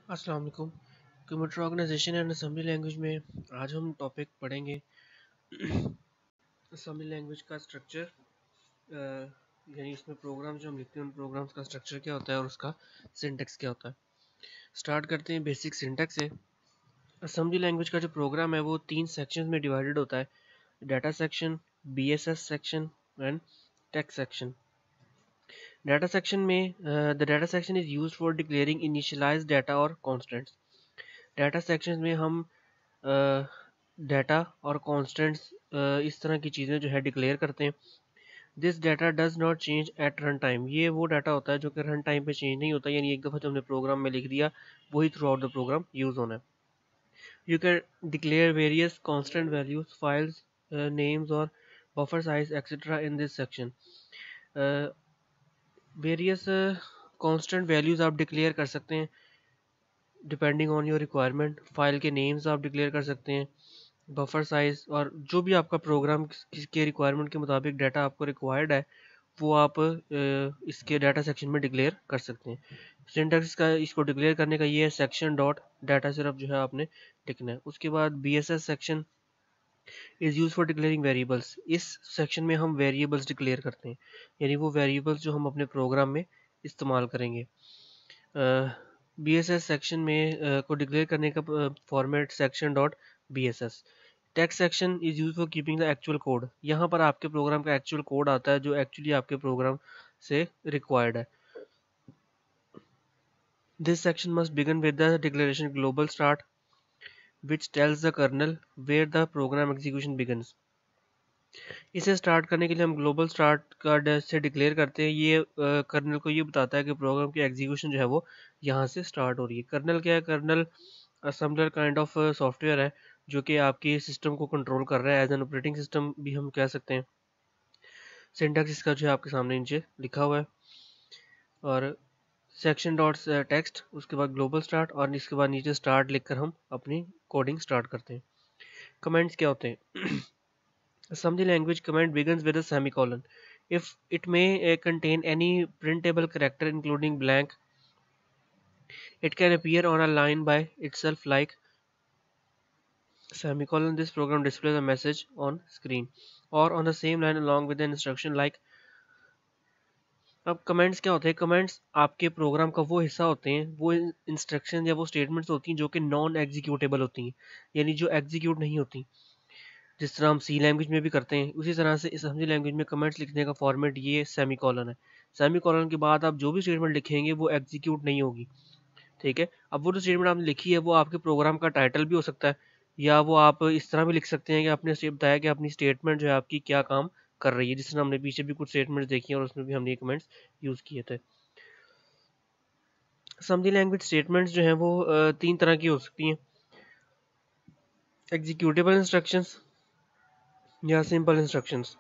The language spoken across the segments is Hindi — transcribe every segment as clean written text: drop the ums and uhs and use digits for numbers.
अस्सलाम वालेकुम। Computer organization and assembly language में आज हम टॉपिक पढ़ेंगे असेंबली लैंग्वेज का स्ट्रक्चर, यानी इसमें प्रोग्राम जो हम लिखते हैं उन प्रोग्राम्स का स्ट्रक्चर क्या होता है और उसका सिंटेक्स क्या होता है। स्टार्ट करते हैं बेसिक सिंटेक्स से। असेंबली लैंग्वेज का जो प्रोग्राम है वो 3 सेक्शंस में डिवाइडेड होता है: data section, BSS section and text section. Data section में the data section is used for declaring initialized data और कॉन्स्टेंट्स। डाटा सेक्शन में हम डाटा और कॉन्स्टेंट्स इस तरह की चीज़ें जो है डिक्लेयर करते हैं। This data does not change at run time. ये वो डाटा होता है जो कि रन टाइम पे चेंज नहीं होता, यानी एक दफ़ा जो हमने प्रोग्राम में लिख दिया वही throughout the program use होना है। You can declare various constant values, files names और buffer size etcetera in this section. Various constant values आप डिक्लेयर कर सकते हैं depending on your requirement. File के नेम्स आप डिक्लेयर कर सकते हैं, बफर साइज, और जो भी आपका प्रोग्राम के रिक्वायरमेंट के मुताबिक डाटा आपको रिक्वायर्ड है वो आप इसके डाटा सेक्शन में डिक्लेयर कर सकते हैं। सिंटैक्स का इसको डिक्लेयर करने का ये है, सेक्शन डॉट डाटा सिर्फ जो है आपने लिखना है। उसके बाद BSS section is use for declaring variables. इस सेक्शन में हम वेरिएबल्स डिक्लेयर करते हैं, यानी वो वेरिएबल्स जो हम अपने प्रोग्राम में इस्तेमाल करेंगे। BSS सेक्शन में को डिक्लेयर करने का format section dot BSS। Text section is use for keeping the actual code. यहाँ पर आपके प्रोग्राम का एक्चुअल कोड आता है जो एक्चुअली आपके प्रोग्राम से रिक्वायर्ड है। This section must begin with the declaration global start which tells the kernel where the program execution begins. इसे स्टार्ट करने के लिए हम ग्लोबल स्टार्ट का से डिक्लेयर करते हैं। ये कर्नल को ये बताता है कि प्रोग्राम की एग्जीक्यूशन जो है वो यहाँ से स्टार्ट हो रही है। कर्नल क्या है? Kernel assembler kind of software है जो कि आपके सिस्टम को कंट्रोल कर रहा है। एज एन ऑपरेटिंग सिस्टम भी हम कह सकते हैं। सिंटैक्स इसका जो है आपके सामने नीचे लिखा हुआ है। और सेक्शन डॉट टेक्स्ट, उसके बाद ग्लोबल स्टार्ट, और इसके बाद नीचे स्टार्ट लिखकर हम अपनी कोडिंग स्टार्ट करते हैं। कमेंट्स क्या होते हैं? Assembly language command begins with a semicolon. If it may contain any printable character including blank, it can appear on a line by itself like semicolon. This program displays a message on screen or on the same line along with an instruction like. अब कमेंट्स क्या होते हैं? कमेंट्स आपके प्रोग्राम का वो हिस्सा होते हैं, वो इंस्ट्रक्शन या वो स्टेटमेंट्स होती हैं जो कि नॉन एग्जीक्यूटेबल होती हैं, यानी जो एग्जीक्यूट नहीं होती। जिस तरह हम सी लैंग्वेज में भी करते हैं उसी तरह से इस असेंबली लैंग्वेज में कमेंट्स लिखने का फॉर्मेट ये सेमी कॉलन है। सेमी कॉलन के बाद आप जो भी स्टेटमेंट लिखेंगे वो एग्जीक्यूट नहीं होगी, ठीक है। अब वो जो स्टेटमेंट आपने लिखी है वो आपके प्रोग्राम का टाइटल भी हो सकता है, या वो आप इस तरह भी लिख सकते हैं कि आपने बताया कि अपनी स्टेटमेंट जो है आपकी क्या काम कर रही है। जिस तरह हमने पीछे भी कुछ स्टेटमेंट्स देखी हैं और उसमें भी हमने ये कमेंट्स यूज़ किए थे। असेंबली लैंग्वेज स्टेटमेंट्स जो हैं वो 3 तरह की हो सकती हैं: एग्जीक्यूटेबल इंस्ट्रक्शंस या सिंपल इंस्ट्रक्शंस,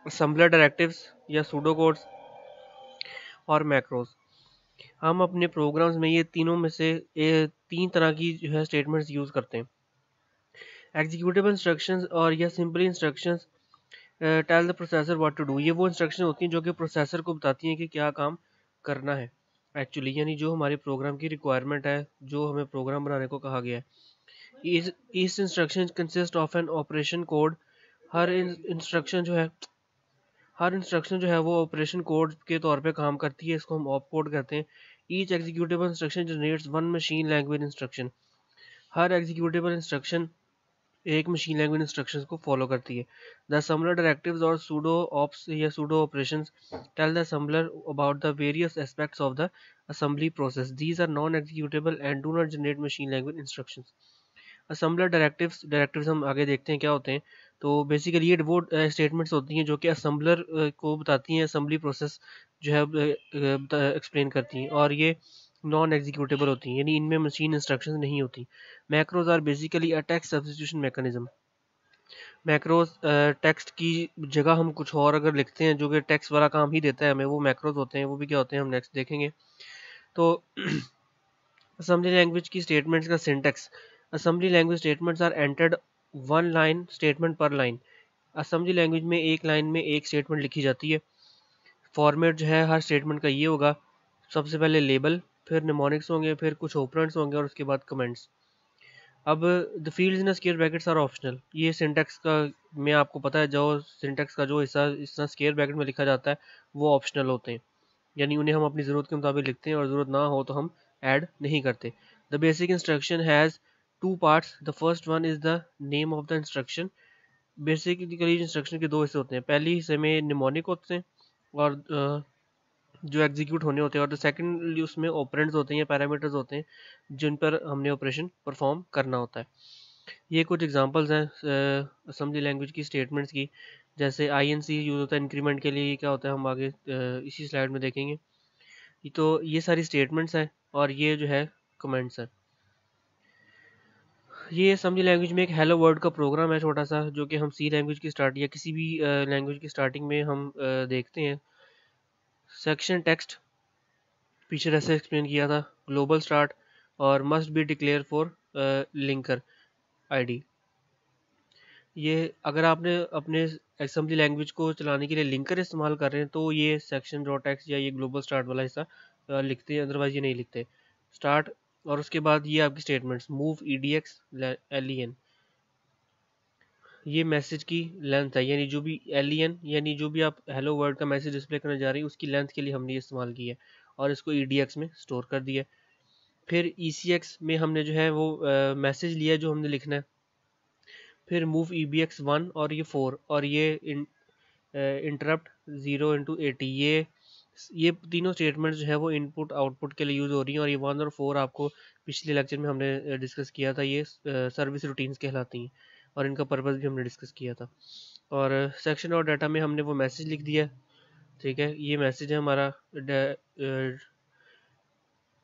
असेंबलर डायरेक्टिव्स या सूडो कोड्स, और मैक्रोज। हम अपने प्रोग्राम्स में ये तीनों में से 3 तरह की जो है स्टेटमेंट्स यूज़ करते हैं। एग्जीक्यूटेबल इंस्ट्रक्शंस और या simple instructions tell the processor what to do. ये वो इंस्ट्रक्शन होती हैं जो कि प्रोसेसर को बताती हैं कि क्या काम करना है एक्चुअली, यानी जो हमारे प्रोग्राम की रिक्वायरमेंट है, जो हमें प्रोग्राम बनाने को कहा गया है। इस instruction consist of an operation code. Her instruction जो है वो ऑपरेशन कोड के तौर पे काम करती है, इसको हम ऑप कोड कहते हैं। Each executable instruction generates one machine language instruction. हर एग्जीक्यूटेबल इंस्ट्रक्शन एक मशीन लैंग्वेज इंस्ट्रक्शंस को फॉलो करती है। द असम्बलर डायरेक्टिव्स और सूडो ऑप्स या pseudo operations tell the assembler about the various aspects of the assembly process. These are non-executable and do not generate machine language instructions. Assembler directives हम आगे देखते हैं क्या होते हैं। तो बेसिकली ये वो स्टेटमेंट्स होती हैं जो कि असम्बलर को बताती हैं, असम्बली प्रोसेस जो है एक्सप्लेन करती हैं, और ये नॉन एग्जीक्यूटेबल होती हैं, यानी इनमें मशीन इंस्ट्रक्शंस नहीं होती। Macros are basically a text substitution mechanism. Macros text की जगह हम कुछ और अगर लिखते हैं जो कि टेक्स्ट वाला काम ही देता है हमें, वो मैक्रोज होते हैं। वो भी क्या होते हैं हम नेक्स्ट देखेंगे। तो असेंबली लैंग्वेज की स्टेटमेंट्स का syntax. Assembly language statements are entered one line statement पर लाइन। असेंबली लैंग्वेज में एक लाइन में एक स्टेटमेंट लिखी जाती है। फॉर्मेट जो है हर स्टेटमेंट का ये होगा: सबसे पहले लेबल, फिर निमोनिक्स होंगे, फिर कुछ ऑपरेंड्स होंगे और उसके बाद कमेंट्स। अब the fields in square brackets are optional. ये सिंटैक्स का में आपको पता है, जो सिंटैक्स का जो हिस्सा इस तरह स्क्वायर ब्रैकेट में लिखा जाता है वो ऑप्शनल होते हैं, यानी उन्हें हम अपनी ज़रूरत के मुताबिक लिखते हैं और ज़रूरत ना हो तो हम ऐड नहीं करते। The basic instruction has two parts. The first one is the name of the instruction. Basically instruction के दो हिस्से होते हैं, पहले हिस्से में निमोनिक होते हैं और जो एग्जीक्यूट होने होते हैं, और द सेकंड उसमें ऑपरेंड्स होते हैं या पैरामीटर्स होते हैं जिन पर हमने ऑपरेशन परफॉर्म करना होता है। ये कुछ एग्जांपल्स हैं असेंबली लैंग्वेज की स्टेटमेंट्स की। जैसे INC यूज़ होता है इंक्रीमेंट के लिए, क्या होता है हम आगे इसी स्लाइड में देखेंगे। तो ये सारी स्टेटमेंट्स हैं और ये जो है कमेंट्स हैं। ये असेंबली लैंग्वेज में एक हेलो वर्ड का प्रोग्राम है छोटा सा, जो कि हम सी लैंग्वेज की स्टार्ट या किसी भी लैंग्वेज की स्टार्टिंग में हम देखते हैं। सेक्शन टेक्स्ट पीछे ऐसे एक्सप्लेन किया था, ग्लोबल स्टार्ट और must be declare for linker ID. ये अगर आपने अपने असेंबली लैंग्वेज को चलाने के लिए लिंकर इस्तेमाल कर रहे हैं तो ये सेक्शन डॉट एक्स या ये ग्लोबल स्टार्ट वाला हिस्सा लिखते हैं, अदरवाइज ये नहीं लिखते। स्टार्ट और उसके बाद ये आपकी स्टेटमेंट्स मूव EDX LEN, ये मैसेज की लेंथ है, यानी जो भी LEN यानी जो भी आप हेलो वर्ड का मैसेज डिस्प्ले करने जा रही है उसकी लेंथ के लिए हमने ये इस्तेमाल किया है और इसको EDX में स्टोर कर दिया। फिर ECX में हमने जो है वो मैसेज लिया जो हमने लिखना है। फिर मूव EBX1 और ये 4 और ये इंटरप्ट 0 × 80, ये तीनों स्टेटमेंट जो है वो इनपुट आउटपुट के लिए यूज़ हो रही हैं। और ये 1 और 4 आपको पिछले लेक्चर में हमने डिस्कस किया था, ये सर्विस रूटीन्स कहलाती हैं और इनका पर्पस भी हमने डिस्कस किया था। और सेक्शन और डाटा में हमने वो मैसेज लिख दिया, ठीक है, ये मैसेज है हमारा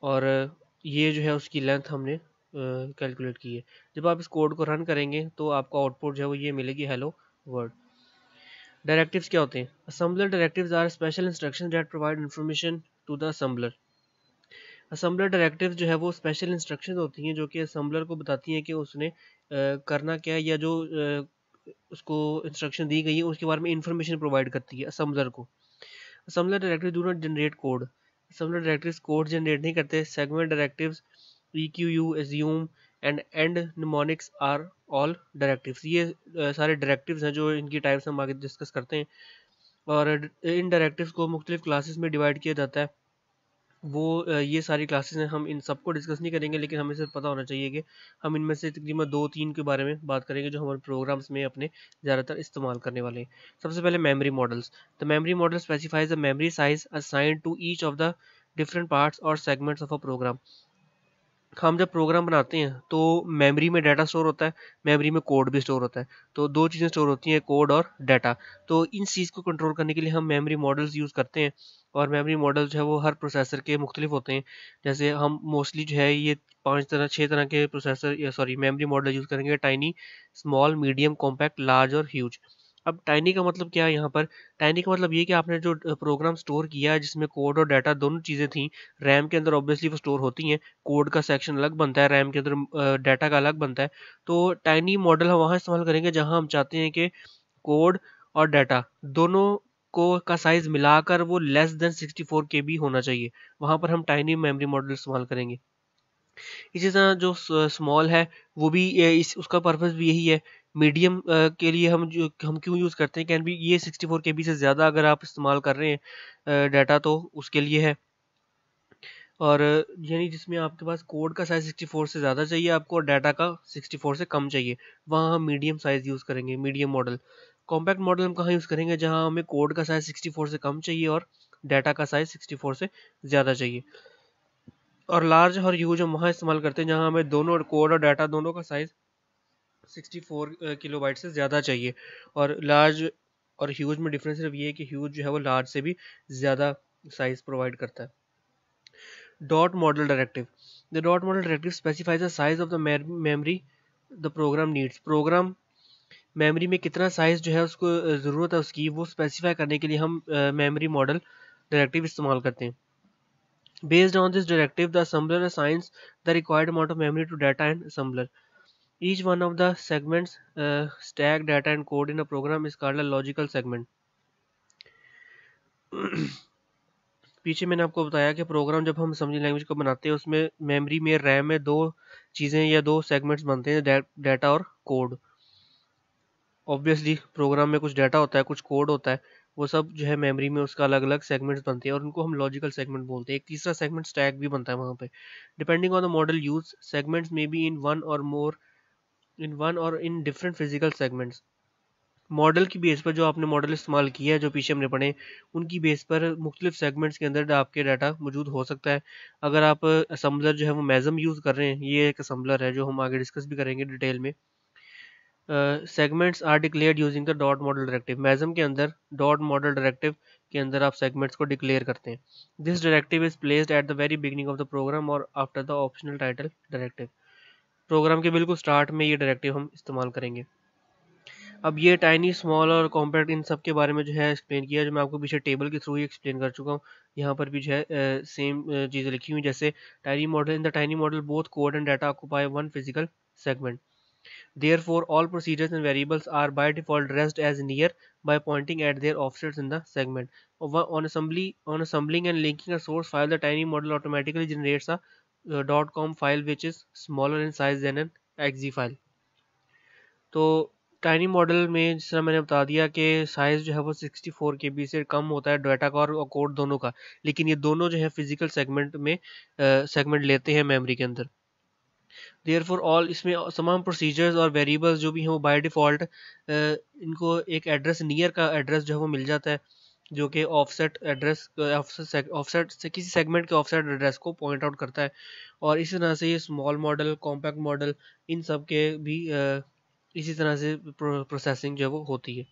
और ये जो है उसकी लेंथ हमने कैलकुलेट की है। जब आप इस कोड को रन करेंगे तो आपको आउटपुट जो है वो ये मिलेगी, हेलो वर्ड। डायरेक्टिव्स क्या होते हैं? Assembler directives are special instructions that provide information to the assembler. Assembler directives जो है वो स्पेशल इंस्ट्रक्शंस होती हैं जो कि असेंबलर को बताती हैं कि उसने करना क्या है, या जो उसको इंस्ट्रक्शन दी गई है उसके बारे में इंफॉर्मेशन प्रोवाइड करती है असेंबलर को। Assembler directive do not generate code. Assembler directives code generate नहीं करते। Segment directives, EQU, assume end end mnemonics are all directives. ये सारे डायरेक्टिव्स हैं जो इनकी टाइप्स हम आगे डिस्कस करते हैं। और इन डायरेक्टिव्स को मुख्तलिफ क्लासेस में डिवाइड किया जाता है। वो ये सारी क्लासेस हैं, हम इन सबको डिस्कस नहीं करेंगे, लेकिन हमें सिर्फ पता होना चाहिए कि हम इनमें से तकरीबन 2-3 के बारे में बात करेंगे जो हमारे प्रोग्राम्स में अपने ज़्यादातर इस्तेमाल करने वाले हैं। सबसे पहले memory models. The memory model specifies the memory size assigned to each of the different parts और सेगमेंट्स ऑफ अ प्रोग्राम। हम जब प्रोग्राम बनाते हैं तो मेमोरी में डाटा स्टोर होता है, मेमोरी में कोड भी स्टोर होता है। तो दो चीज़ें स्टोर होती हैं, कोड और डाटा। तो इन चीज़ को कंट्रोल करने के लिए हम मेमोरी मॉडल्स यूज़ करते हैं। और मेमोरी मॉडल जो है वो हर प्रोसेसर के मुख्तलिफ होते हैं। जैसे हम मोस्टली जो है ये 6 तरह के प्रोसेसर या सॉरी मेमोरी मॉडल यूज़ करेंगे, tiny, small, medium, compact, large और ह्यूज। अब टाइनी का मतलब क्या है यहाँ पर? टाइनी का मतलब ये कि आपने जो प्रोग्राम स्टोर किया है जिसमें कोड और डाटा दोनों चीज़ें थी, रैम के अंदर ऑब्वियसली वो स्टोर होती हैं, कोड का सेक्शन अलग बनता है, रैम के अंदर डाटा का अलग बनता है। तो टाइनी मॉडल हम वहाँ इस्तेमाल करेंगे जहाँ हम चाहते हैं कि कोड और डाटा दोनों को का साइज़ मिलाकर वो लेस देन 64 KB होना चाहिए, वहाँ पर हम टाइनी मेमोरी मॉडल इस्तेमाल करेंगे। इसी तरह जो स्मॉल है वो भी इस उसका पर्पस भी यही है। मीडियम के लिए हम क्यों यूज़ करते हैं, कैन बी ये 64 KB से ज़्यादा अगर आप इस्तेमाल कर रहे हैं डाटा तो उसके लिए है। और यानी जिसमें आपके पास कोड का साइज़ 64 से ज़्यादा चाहिए आपको और डाटा का 64 से कम चाहिए, वहाँ हम मीडियम साइज़ यूज़ करेंगे, मीडियम मॉडल। कॉम्पैक्ट मॉडल हम कहाँ यूज़ करेंगे? जहाँ हमें कोड का साइज़ 64 से कम चाहिए और डाटा का साइज़ 64 से ज़्यादा चाहिए। और लार्ज और ह्यूज हम वहाँ इस्तेमाल करते हैं जहाँ हमें दोनों कोड और डाटा दोनों का साइज़ 64 किलोबाइट से ज़्यादा चाहिए। और लार्ज और ह्यूज में डिफरेंस सिर्फ ये है कि ह्यूज जो है वो लार्ज से भी ज़्यादा साइज़ प्रोवाइड करता है। Dot model directive. The dot model directive specifies the size of the memory the program needs. Program memory में कितना साइज जो है उसको ज़रूरत है उसकी, वो स्पेसिफाई करने के लिए हम मेमोरी मॉडल डायरेक्टिव इस्तेमाल करते हैं। Based on this directive, the assembler assigns the required amount of memory to data and assembler. Each one of the segments stack data and code in a program is called a logical segment. पीछे मैंने आपको बताया कि प्रोग्राम जब हम असेंबली लैंग्वेज को बनाते हैं उसमें मेमोरी में रैम में दो चीज़ें या दो सेगमेंट्स बनते हैं, डाटा और कोड। ऑब्वियसली प्रोग्राम में कुछ डाटा होता है, कुछ कोड होता है, वो सब जो है मेमोरी में उसका अलग अलग सेगमेंट्स बनते हैं और उनको हम लॉजिकल सेगमेंट बोलते हैं। एक तीसरा सेगमेंट स्टैक भी बनता है वहाँ पे। Depending on the model use, segments may be in one और in different physical segments. Model की बेस पर जो आपने मॉडल इस्तेमाल किया है, जो पीछे हमने पढ़े, उनकी बेस पर मुख्तलिफ सेगमेंट्स के अंदर आपके डाटा मौजूद हो सकता है। अगर आप असम्बलर जो है वो मैज़म यूज़ कर रहे हैं, ये एक असम्बलर है जो हम आगे डिस्कस भी करेंगे डिटेल में। Segments are declared using the dot model directive. MASM के अंदर डॉट मॉडल डायरेक्टिव के अंदर आप सेगमेंट्स को डिक्लेयर करते हैं। This directive is placed at the very beginning of the program और after the optional title directive. Program के बिल्कुल स्टार्ट में ये डायरेक्टिव हम इस्तेमाल करेंगे। अब ये टाइनी, स्मॉल और कॉम्पैक्ट, इन सब के बारे में जो है एक्सप्लेन किया, जो मैं आपको पीछे टेबल के थ्रू ही एक्सप्लेन कर चुका हूँ। यहाँ पर भी जो है सेम चीज़ें लिखी हुई, जैसे tiny model, in the tiny model both code and data occupy one physical segment. Therefore, all procedures and variables are by default dressed as near by pointing at their offsets in the segment. On assembling and linking a source file, the tiny model automatically generates a .com file which is smaller in size than an exe file. तो टाइनी मॉडल में जिस तरह मैंने बता दिया कि साइज़ जो है वो 64 KB से कम होता है डाटा का और कोड दोनों का, लेकिन ये दोनों जो है फिजिकल सेगमेंट में सेगमेंट लेते हैं मेमोरी के अंदर। देयरफॉर ऑल, इसमें तमाम प्रोसीजर्स और वेरिएबल्स जो भी हैं वो बाय डिफ़ॉल्ट इनको एक एड्रेस, नियर का एड्रेस जो है वो मिल जाता है, जो कि ऑफसेट एड्रेस, ऑफसेट से किसी सेगमेंट के ऑफसेट एड्रेस को पॉइंट आउट करता है। और इसी तरह से ये स्मॉल मॉडल, कॉम्पैक्ट मॉडल, इन सब के भी इसी तरह से प्रोसेसिंग जो है वो होती है।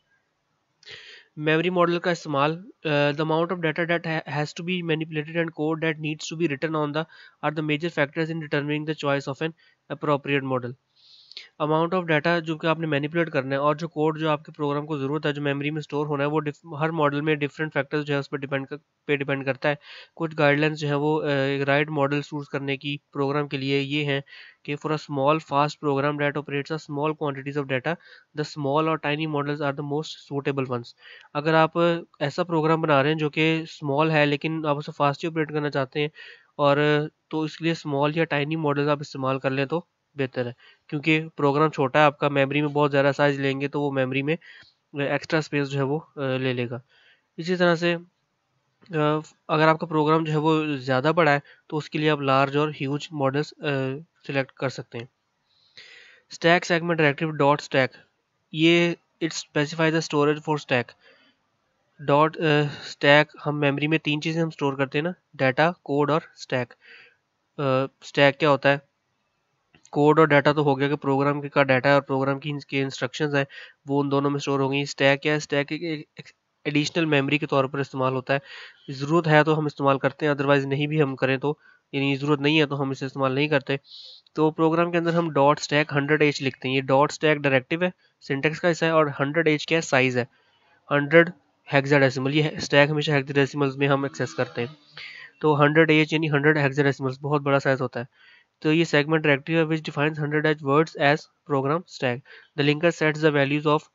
मेमोरी मॉडल का इस्तेमाल, the amount of data that has to be manipulated and code that needs to be written on the are the major factors in determining the choice of an appropriate model. Amount of data जो कि आपने मैनिपुलेट करना है और जो कोड जो आपके प्रोग्राम को ज़रूरत है, जो मेमोरी में स्टोर होना है, वो हर मॉडल में डिफरेंट फैक्टर्स जो है उस पर डिपेंड करता है। कुछ गाइडलाइंस जो है वो राइट मॉडल चूज़ करने की प्रोग्राम के लिए ये हैं कि for a small fast program that operates a small quantities of data, the small और tiny models are the most suitable ones. अगर आप ऐसा प्रोग्राम बना रहे हैं जो कि स्मॉल है लेकिन आप उसे फास्ट ही ऑपरेट करना चाहते हैं, और तो इसके लिए स्मॉल या टाइनी मॉडल्स आप इस्तेमाल कर लें तो बेहतर है, क्योंकि प्रोग्राम छोटा है आपका, मेमोरी में बहुत ज़्यादा साइज लेंगे तो वो मेमोरी में एक्स्ट्रा स्पेस जो है वो ले लेगा। इसी तरह से अगर आपका प्रोग्राम जो है वो ज़्यादा बड़ा है तो उसके लिए आप लार्ज और ह्यूज मॉडल्स सिलेक्ट कर सकते हैं। Stack segment directive dot stack, ये it specify the storage for stack. Dot stack, हम मेमोरी में तीन चीज़ें हम स्टोर करते हैं ना, डाटा, कोड और स्टैक। स्टैक क्या होता है? कोड और डाटा तो हो गया कि प्रोग्राम का डाटा और प्रोग्राम की के इंस्ट्रक्शंस हैं वो उन दोनों में स्टोर होंगी। स्टैक क्या है? स्टैक एक एडिशनल मेमोरी के तौर पर इस्तेमाल होता है। ज़रूरत है तो हम इस्तेमाल करते हैं, अदरवाइज़ नहीं भी हम करें तो, यानी ज़रूरत नहीं है तो हम इसे इस्तेमाल नहीं करते। तो प्रोग्राम के अंदर हम डॉट स्टैक 100H लिखते हैं। ये डॉट स्टैक डायरेक्टिव है, सिंटेक्स का हिस्सा है, और 100H क्या है? साइज़ है, 100 हेक्साडेसिमल। ये स्टैक हमेशा हेक्साडेसिमल्स में हम एक्सेस करते हैं। तो 100H यानी 100 हेक्साडेसिमल्स, बहुत बड़ा साइज़ होता है। तो ये सेगमेंट डायरेक्टिव है which defines 100 words as program stack. The linker sets the values of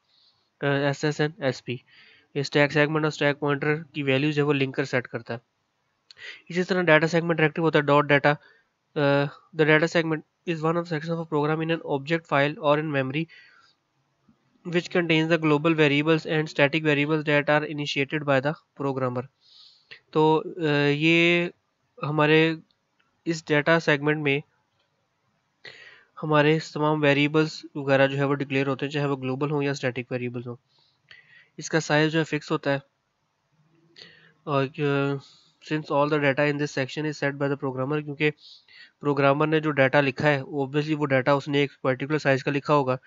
SS and SP. ये स्टैक सेगमेंट और स्टैक पॉइंटर की वैल्यूज है वो लिंकर सेट करता है। इसी तरह डाटा सेगमेंट डायरेक्टिव होता है dot data. The data segment is one of the sections of a program in an object file or in memory which contains the global variables and static variables that are initiated by the programmer. तो ये हमारे इस डाटा सेगमेंट में हमारे तमाम वेरिएबल्स वगैरह जो है वो डिक्लेयर होते हैं, चाहे वो ग्लोबल हो या स्टैटिक वेरिएबल्स हो। इसका साइज जो है फिक्स होता है, और since all the data in this section is set by the programmer, क्योंकि प्रोग्रामर ने जो डाटा लिखा है ऑब्वियसली वो डाटा उसने एक पर्टिकुलर साइज का लिखा होगा,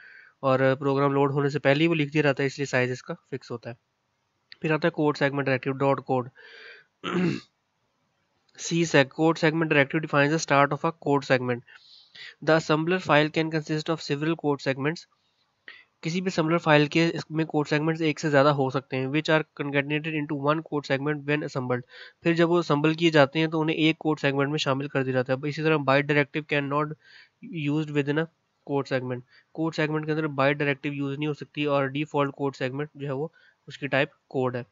और प्रोग्राम लोड होने से पहले ही वो लिख दिया रहता है, इसलिए साइज इसका फिक्स होता है। फिर आता है code segment directive dot code. Code segment directive defines the start of a code segment. The assembler file can consist of several code segments. किसी भी असेंबलर फाइल के इसमें कोड सेगमेंट्स एक से ज़्यादा हो सकते हैं, which are concatenated into one code segment when assembled. फिर जब वो असेंबल किए जाते हैं तो उन्हें एक कोड सेगमेंट में शामिल कर दिया जाता है। इसी तरह byte directive can not used within a code segment. Code segment के अंदर बाइट डायरेक्टिव यूज़ नहीं हो सकती, और डिफ़ॉल्ट कोड सेगमेंट जो है वो उसकी टाइप कोड है।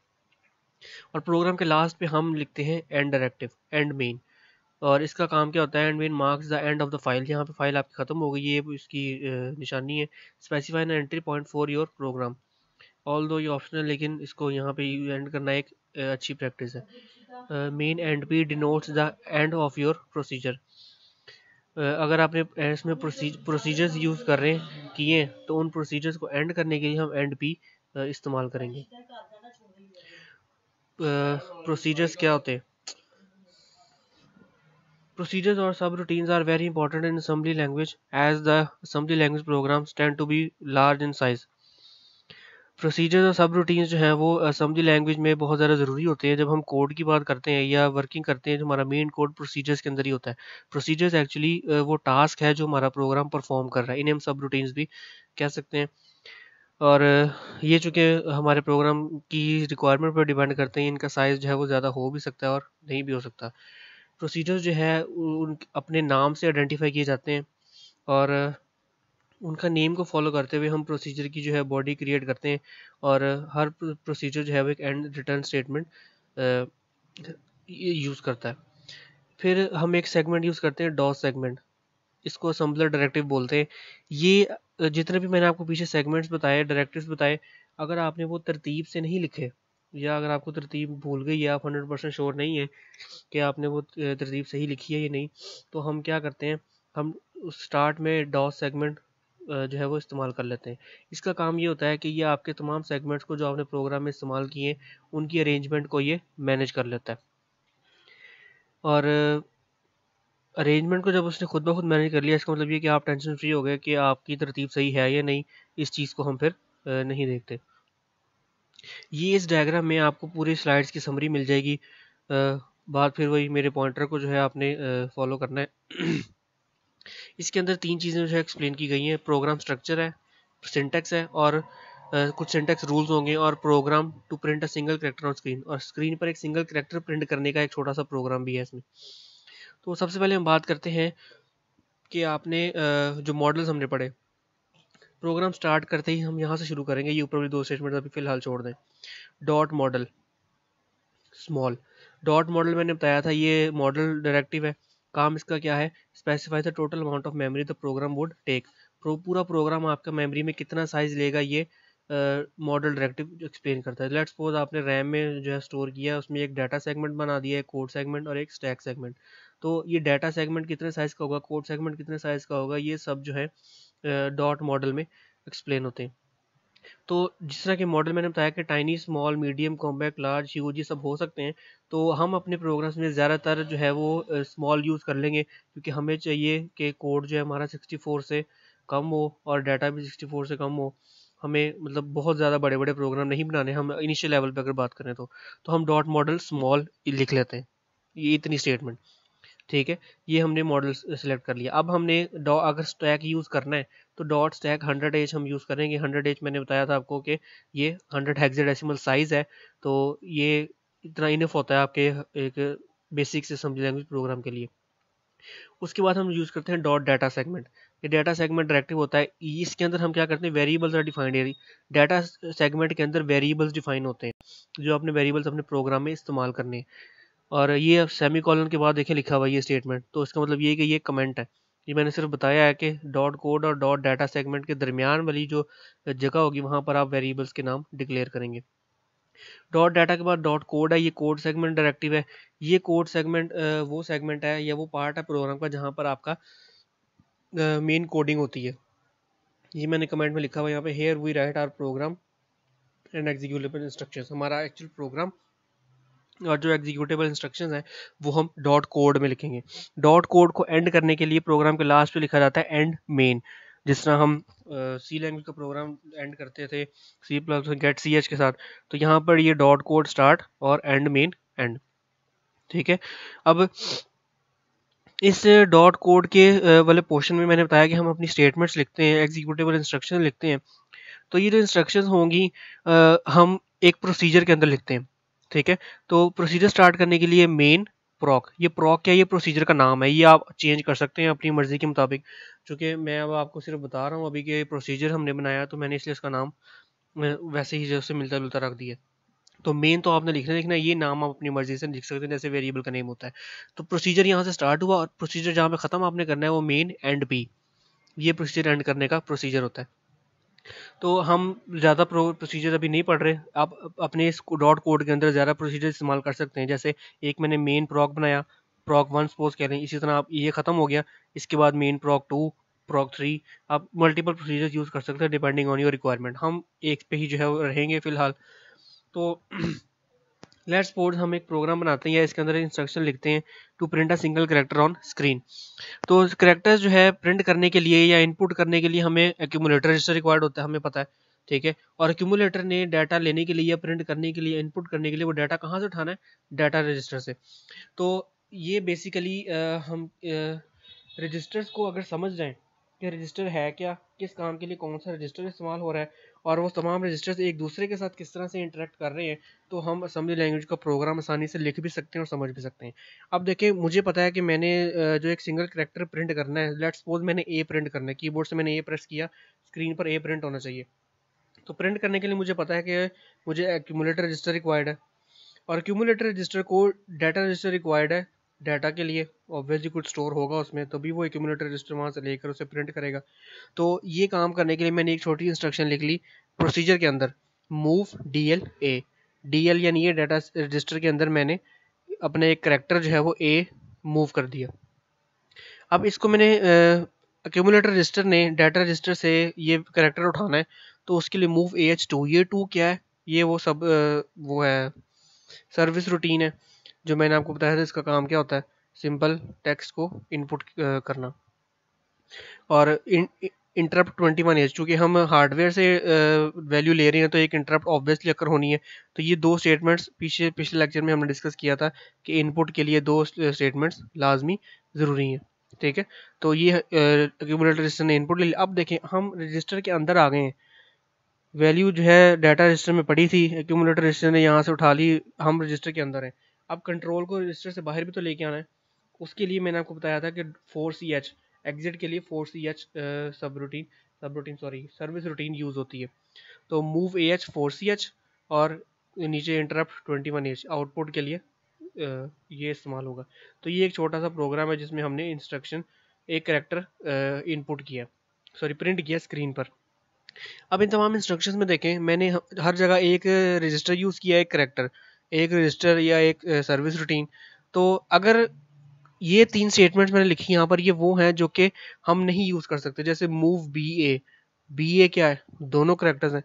और प्रोग्राम के लास्ट पे हम लिखते हैं एंड डायरेक्टिव, एंड मेन। और इसका काम क्या होता है, and main marks the end of the file, यहाँ पे फाइल आपकी ख़त्म हो गई, ये इसकी निशानी है। Specify an entry point for your program, although ये ऑप्शनल, लेकिन इसको यहाँ पे एंड करना एक अच्छी प्रैक्टिस है। Main and P denotes the end of your procedure. अगर आपने इसमें प्रोसीजर्स यूज़ कर रहे किए तो उन प्रोसीजर्स को एंड करने के लिए हम एंड पी इस्तेमाल करेंगे। प्रोसीजर्स क्या होते हैं? Procedures or subroutines are very important in assembly language as the assembly language programs tend to be large in size. Procedures और सब रूटीन्स जो हैं वो असेंबली लैंग्वेज में बहुत ज़्यादा ज़रूरी होते हैं। जब हम कोड की बात करते हैं या वर्किंग करते हैं, जो हमारा मेन कोड प्रोसीजर्स के अंदर ही होता है। प्रोसीजर्स एक्चुअली वो टास्क है जो हमारा प्रोग्राम परफॉर्म कर रहा है, इन्हें हम सब रूटीन्स भी कह सकते हैं। और ये चूँकि हमारे प्रोग्राम की रिक्वायरमेंट पर डिपेंड करते हैं, इनका साइज़ जो है वो ज़्यादा हो भी सकता है और नहीं भी हो सकता। प्रोसीजर्स जो है उन अपने नाम से आइडेंटिफाई किए जाते हैं और उनका नेम को फॉलो करते हुए हम प्रोसीजर की जो है बॉडी क्रिएट करते हैं। और हर प्रोसीजर जो है वो एक एंड रिटर्न स्टेटमेंट यूज़ करता है। फिर हम एक सेगमेंट यूज़ करते हैं, डॉस सेगमेंट, इसको असेंबलर डायरेक्टिव बोलते हैं। ये जितने भी मैंने आपको पीछे सेगमेंट्स बताए, डायरेक्टिव्स बताए, अगर आपने वो तरतीब से नहीं लिखे या अगर आपको तरतीब भूल गई या आप 100% श्योर नहीं है कि आपने वो तरतीब सही लिखी है या नहीं, तो हम क्या करते हैं, हम स्टार्ट में डॉस सेगमेंट जो है वो इस्तेमाल कर लेते हैं। इसका काम ये होता है कि ये आपके तमाम सेगमेंट्स को जो आपने प्रोग्राम में इस्तेमाल किए उनकी अरेंजमेंट को ये मैनेज कर लेता है। और अरेंजमेंट को जब उसने खुद ब खुद मैनेज कर लिया, इसका मतलब ये कि आप टेंशन फ्री हो गए कि आपकी तरतीब सही है या नहीं, इस चीज़ को हम फिर नहीं देखते। ये इस डायग्राम में आपको पूरी स्लाइड्स की समरी मिल जाएगी। बात फिर वही मेरे पॉइंटर को जो है आपने फॉलो करना है। इसके अंदर तीन चीज़ें जो है एक्सप्लेन की गई हैं, प्रोग्राम स्ट्रक्चर है, सिंटेक्स है और कुछ सिंटेक्स रूल्स होंगे, और program to print a single character on screen, और स्क्रीन पर एक सिंगल कैरेक्टर प्रिंट करने का एक छोटा सा प्रोग्राम भी है इसमें। तो सबसे पहले हम बात करते हैं कि आपने जो मॉडल्स हमने पढ़े, प्रोग्राम स्टार्ट करते ही हम यहाँ से शुरू करेंगे। ये ऊपर वाली दो स्टेटमेंट अभी फिलहाल छोड़ दें। Dot model small, dot model मैंने बताया था ये मॉडल डायरेक्टिव है। काम इसका क्या है, specify the total amount of memory the program would take. पूरा प्रोग्राम आपका मेमोरी में कितना साइज लेगा ये मॉडल डायरेक्टिव एक्सप्लेन करता है। लेट्स सपोज आपने रैम में जो है स्टोर किया, उसमें एक डाटा सेगमेंट बना दिया है, कोड सेगमेंट और एक स्टैक सेगमेंट। तो ये डाटा सेगमेंट कितने साइज का होगा, कोड सेगमेंट कितने साइज का होगा, ये सब जो है डॉट मॉडल में एक्सप्लेन होते हैं। तो जिस तरह के मॉडल मैंने बताया कि tiny, small, medium, compact, large, huge, ये सब हो सकते हैं। तो हम अपने प्रोग्राम्स में ज़्यादातर जो है वो स्मॉल यूज़ कर लेंगे, क्योंकि हमें चाहिए कि कोड जो है हमारा 64 से कम हो और डाटा भी 64 से कम हो। हमें मतलब बहुत ज़्यादा बड़े बड़े प्रोग्राम नहीं बनाने, हम इनिशियल लेवल पे अगर बात करें तो हम डॉट मॉडल स्मॉल लिख लेते हैं, ये इतनी स्टेटमेंट। ठीक है, ये हमने मॉडल सेलेक्ट कर लिया। अब हमने अगर स्टैक यूज़ करना है तो डॉट स्टैक 100H हम यूज़ करेंगे। 100H मैंने बताया था आपको कि ये 100 हेक्साडेसिमल साइज़ है, तो ये इतना इनफ होता है आपके एक बेसिक से असेंबली लैंग्वेज प्रोग्राम के लिए। उसके बाद हम यूज़ करते हैं डॉट डाटा सेगमेंट। ये डाटा सेगमेंट डायरेक्टिव होता है, इसके अंदर हम क्या करते हैं, वेरिएबल्स आर डिफाइंड है। डाटा सेगमेंट के अंदर वेरिएबल्स डिफाइन होते हैं, जो अपने वेरिएबल्स अपने प्रोग्राम में इस्तेमाल करने हैं। और ये सेमी कॉलन के बाद देखिए लिखा हुआ ये स्टेटमेंट, तो इसका मतलब ये है कि ये कमेंट है। ये मैंने सिर्फ बताया है कि डॉट कोड और डॉट डाटा सेगमेंट के दरमियान वाली जो जगह होगी वहाँ पर आप वेरिएबल्स के नाम डिक्लेयर करेंगे। डॉट डाटा के बाद डॉट कोड है, ये कोड सेगमेंट डायरेक्टिव है। ये कोड सेगमेंट वो सेगमेंट है या वो पार्ट है प्रोग्राम का जहाँ पर आपका मेन कोडिंग होती है। ये मैंने कमेंट में लिखा हुआ यहाँ पे, here we write our program and executable instructions. हमारा एक्चुअल प्रोग्राम और जो एग्जीक्यूटेबल इंस्ट्रक्शंस हैं वो हम डॉट कोड में लिखेंगे। डॉट कोड को एंड करने के लिए प्रोग्राम के लास्ट पे लिखा जाता है एंड मेन। जिस तरह हम सी लैंग्वेज का प्रोग्राम एंड करते थे C plus get C H के साथ, तो यहाँ पर ये डॉट कोड स्टार्ट और एंड मेन एंड। ठीक है, अब इस डॉट कोड के वाले पोर्शन में मैंने बताया कि हम अपनी स्टेटमेंट्स लिखते हैं, एग्जीक्यूटेबल इंस्ट्रक्शन लिखते हैं। तो ये जो इंस्ट्रक्शंस होंगी हम एक प्रोसीजर के अंदर लिखते हैं। ठीक है, तो प्रोसीजर स्टार्ट करने के लिए मेन प्रॉक, ये प्रॉक क्या, ये प्रोसीजर का नाम है, ये आप चेंज कर सकते हैं अपनी मर्जी के मुताबिक। चूँकि मैं अब आपको सिर्फ बता रहा हूँ अभी कि प्रोसीजर हमने बनाया, तो मैंने इसलिए इसका नाम वैसे ही जैसे मिलता जुलता रख दिया। तो मेन तो आपने लिखना है, ये नाम आप अपनी मर्जी से लिख सकते हैं जैसे वेरिएबल का नेम होता है। तो प्रोसीजर यहाँ से स्टार्ट हुआ और प्रोसीजर जहाँ पे ख़त्म आपने करना है वो मेन एंड पी, ये प्रोसीजर एंड करने का प्रोसीजर होता है। तो हम ज़्यादा प्रोसीजर अभी नहीं पढ़ रहे, आप अपने इस डॉट कोड के अंदर ज़्यादा प्रोसीजर इस्तेमाल कर सकते हैं। जैसे एक मैंने मेन प्रॉक बनाया, प्रॉक 1 सपोज कह रहे हैं, इसी तरह आप ये ख़त्म हो गया, इसके बाद मेन प्रॉक 2, प्रॉक 3, आप मल्टीपल प्रोसीजर यूज़ कर सकते हैं डिपेंडिंग ऑन योर रिक्वायरमेंट। हम एक पे ही जो है वो रहेंगे फ़िलहाल। तो लेट्स सपोज हम एक प्रोग्राम बनाते हैं या इसके अंदर इंस्ट्रक्शन लिखते हैं to print a single character on screen. तो कैरेक्टर्स जो है प्रिंट करने के लिए या इनपुट करने के लिए हमें एक्यूमुलेटर रजिस्टर रिक्वायर्ड होता है, हमें पता है, ठीक है। और एक्यूमुलेटर ने डाटा लेने के लिए या प्रिंट करने के लिए, इनपुट करने के लिए वो डाटा कहाँ से उठाना है, डाटा रजिस्टर से। तो ये बेसिकली हम रजिस्टर्स को अगर समझ जाएं कि रजिस्टर है क्या, किस काम के लिए कौन सा रजिस्टर इस्तेमाल हो रहा है, और वो तमाम रजिस्टर्स एक दूसरे के साथ किस तरह से इंटरेक्ट कर रहे हैं, तो हम असेंबली लैंग्वेज का प्रोग्राम आसानी से लिख भी सकते हैं और समझ भी सकते हैं। अब देखिए, मुझे पता है कि मैंने जो एक सिंगल कैरेक्टर प्रिंट करना है, लेट्स सपोज मैंने ए प्रिंट करना है, कीबोर्ड से मैंने ए प्रेस किया, स्क्रीन पर ए प्रिंट होना चाहिए। तो प्रिंट करने के लिए मुझे पता है कि मुझे एक्यूमुलेटर रजिस्टर रिक्वायर्ड है, और एक्यूमुलेटर रजिस्टर को डाटा रजिस्टर रिक्वायर्ड है डाटा के लिए, ऑब्वियसली कुछ स्टोर होगा उसमें, तभी वो एक्यूमुलेटर रजिस्टर वहाँ से लेकर उसे प्रिंट करेगा। तो ये काम करने के लिए मैंने एक छोटी इंस्ट्रक्शन लिख ली प्रोसीजर के अंदर, मूव DL A। DL यानी ये डाटा रजिस्टर के अंदर मैंने अपने एक करेक्टर जो है वो A मूव कर दिया। अब इसको मैंने एक्यूमुलेटर रजिस्टर ने डाटा रजिस्टर से ये करेक्टर उठाना है, तो उसके लिए मूव AH2। ये 2 क्या है, ये वो सब वो है सर्विस रूटीन है जो मैंने आपको बताया था। इसका काम क्या होता है, सिंपल टेक्स्ट को इनपुट करना। और इंटरप्ट 21H, चूँकि हम हार्डवेयर से वैल्यू ले रहे हैं तो एक इंटरप्ट ऑब्वियसली अकर होनी है। तो ये दो स्टेटमेंट्स पिछले लेक्चर में हमने डिस्कस किया था कि इनपुट के लिए दो स्टेटमेंट्स लाजमी ज़रूरी हैं, ठीक है। तो ये एक्यूमुलेटर रजिस्टर ने इनपुट ले लिया। अब देखें, हम रजिस्टर के अंदर आ गए हैं, वैल्यू जो है डाटा रजिस्टर में पड़ी थी, एक्यूमुलेटर रजिस्टर ने यहाँ से उठा ली, हम रजिस्टर के अंदर हैं। अब कंट्रोल को रजिस्टर से बाहर भी तो लेके आना है, उसके लिए मैंने आपको बताया था कि 4CH एग्जिट के लिए 4CH सर्विस रूटीन यूज़ होती है। तो मूव AH 4CH और नीचे इंटरप्ट 21H आउटपुट के लिए ये इस्तेमाल होगा। तो ये एक छोटा सा प्रोग्राम है जिसमें हमने इंस्ट्रक्शन, एक करेक्टर इनपुट किया, प्रिंट किया स्क्रीन पर। अब इन तमाम इंस्ट्रक्शंस में देखें, मैंने हर जगह एक रजिस्टर यूज़ किया, एक करेक्टर, एक रजिस्टर या एक सर्विस रूटीन। तो अगर ये 3 स्टेटमेंट्स मैंने लिखी यहाँ पर, ये वो हैं जो कि हम नहीं यूज़ कर सकते। जैसे मूव BA क्या है, दोनों करेक्टर्स हैं,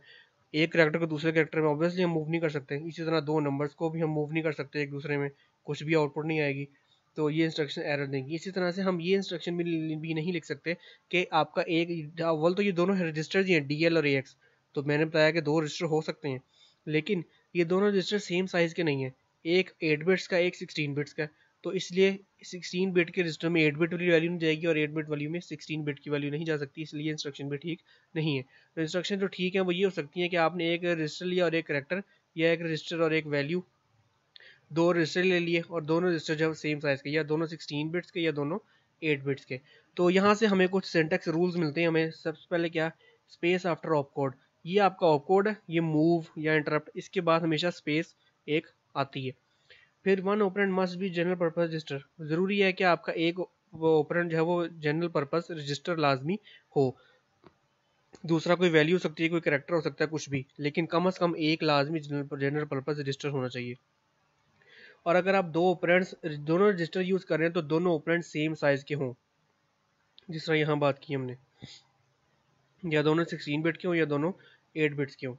एक करेक्टर को दूसरे करेक्टर में ऑब्वियसली हम मूव नहीं कर सकते। इसी तरह दो नंबर्स को भी हम मूव नहीं कर सकते एक दूसरे में, कुछ भी आउटपुट नहीं आएगी, तो ये इंस्ट्रक्शन एरर देंगी। इसी तरह से हम ये इंस्ट्रक्शन भी नहीं लिख सकते कि आपका एक अव्वल तो ये दोनों रजिस्टर्स ही हैं DL और AX। तो मैंने बताया कि दो रजिस्टर हो सकते हैं, लेकिन ये दोनों रजिस्टर सेम साइज़ के नहीं हैं, एक 8 बिट्स का, एक 16 बिट्स का। तो इसलिए 16 बिट के रजिस्टर में 8 बिट वाली वैल्यू नहीं जाएगी और 8 बिट वैल्यू में 16 बिट की वैल्यू नहीं जा सकती, इसलिए इंस्ट्रक्शन भी ठीक नहीं है। तो इंस्ट्रक्शन जो ठीक है वो ये हो सकती है कि आपने एक रजिस्टर लिया और एक करेक्टर, या एक रजिस्टर और एक वैल्यू, दो रजिस्टर ले लिए और दोनों रजिस्टर जो है सेम साइज़ के, या दोनों 16 बिट्स के या दोनों 8 बिट्स के। तो यहाँ से हमें कुछ सिंटैक्स रूल्स मिलते हैं। हमें सबसे पहले क्या, स्पेस आफ्टर ऑपकोड, ये आपका ऑपकोड है, ये मूव या इंटरप्ट, इसके बाद हमेशा स्पेस एक आती है। फिर one operand must be general purpose register, ज़रूरी है कि आपका एक ऑपरेंड जो है वो जनरल पर्पस रजिस्टर लाजमी हो। दूसरा कोई वैल्यू हो सकती है, कोई कैरेक्टर हो सकता है, कुछ भी, लेकिन कम से कम एक लाजमी जनरल पर्पस रजिस्टर होना चाहिए। और अगर आप दो ऑपरेंड्स दोनों रजिस्टर यूज़ कर रहे हैं तो दोनों ऑपरेंड सेम साइज़ के हों, जिस तरह यहाँ बात की हमने, या दोनों 16 बिट के हों या दोनों 8 बिट्स के हों।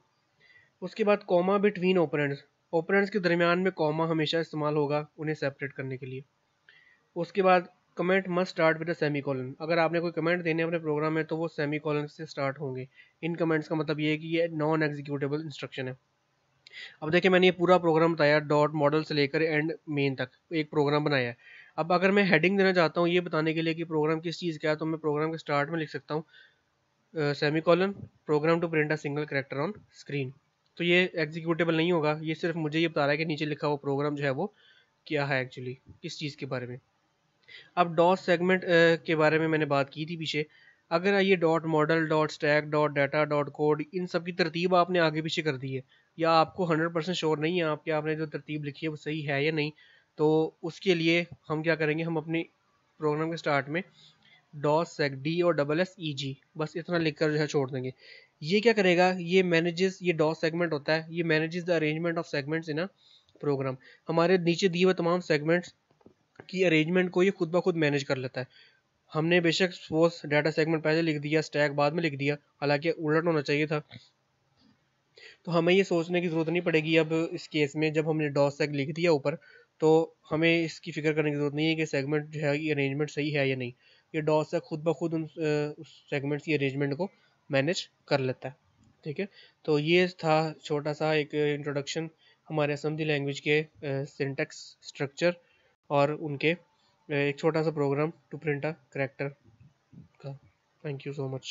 उसके बाद कॉमा बिटवीन ऑपरेंड्स, ऑपरेंड्स के दरमियान में कॉमा हमेशा इस्तेमाल होगा उन्हें सेपरेट करने के लिए। उसके बाद comment must start with a semicolon, अगर आपने कोई कमेंट देने अपने प्रोग्राम में तो वो सेमीकोलन से स्टार्ट होंगे। इन कमेंट्स का मतलब ये है कि ये नॉन एग्जीक्यूटेबल इंस्ट्रक्शन है। अब देखिए, मैंने ये पूरा प्रोग्राम बताया, डॉट मॉडल से लेकर एंड मेन तक एक प्रोग्राम बनाया है। अब अगर मैं हेडिंग देना चाहता हूँ ये बताने के लिए कि प्रोग्राम किस चीज़ का है, तो मैं प्रोग्राम के स्टार्ट में लिख सकता हूँ semicolon program to print a single character on screen. तो ये एग्जीक्यूटेबल नहीं होगा, ये सिर्फ मुझे ये बता रहा है कि नीचे लिखा हुआ प्रोग्राम जो है वो क्या है, एक्चुअली किस चीज़ के बारे में। अब डॉट सेगमेंट के बारे में मैंने बात की थी पीछे। अगर ये dot model, dot stack, dot data, dot code, इन सब की तरतीब आपने आगे पीछे कर दी है, या आपको 100% श्योर नहीं है आपके आपने जो तरतीब लिखी है वो सही है या नहीं, तो उसके लिए हम क्या करेंगे, हम अपनी प्रोग्राम के स्टार्ट में डॉस सेग डी और डबल एस ई जी बस इतना लिखकर जो है छोड़ देंगे। ये क्या करेगा, ये मैनेजेस, ये डॉस सेगमेंट होता है, ये manages the arrangement of segments in a program. हमारे नीचे दिए हुए तमाम सेगमेंट्स की अरेंजमेंट को ये खुद ब खुद मैनेज कर लेता है। हमने बेशक सपोज डाटा सेगमेंट पहले लिख दिया, स्टैक बाद में लिख दिया, हालांकि उलट होना चाहिए था। तो हमें ये सोचने की ज़रूरत नहीं पड़ेगी अब इस केस में, जब हमने डॉस सेग लिख दिया ऊपर, तो हमें इसकी फ़िक्र करने की ज़रूरत नहीं है कि सेगमेंट जो है ये अरेंजमेंट सही है या नहीं। ये डॉस सेग खुद ब खुद उस सेगमेंट्स की अरेंजमेंट को मैनेज कर लेता है। ठीक है, तो ये था छोटा सा एक इंट्रोडक्शन हमारे असेंबली लैंग्वेज के सिंटैक्स स्ट्रक्चर और उनके एक छोटा सा program to print a character का। Thank you so much.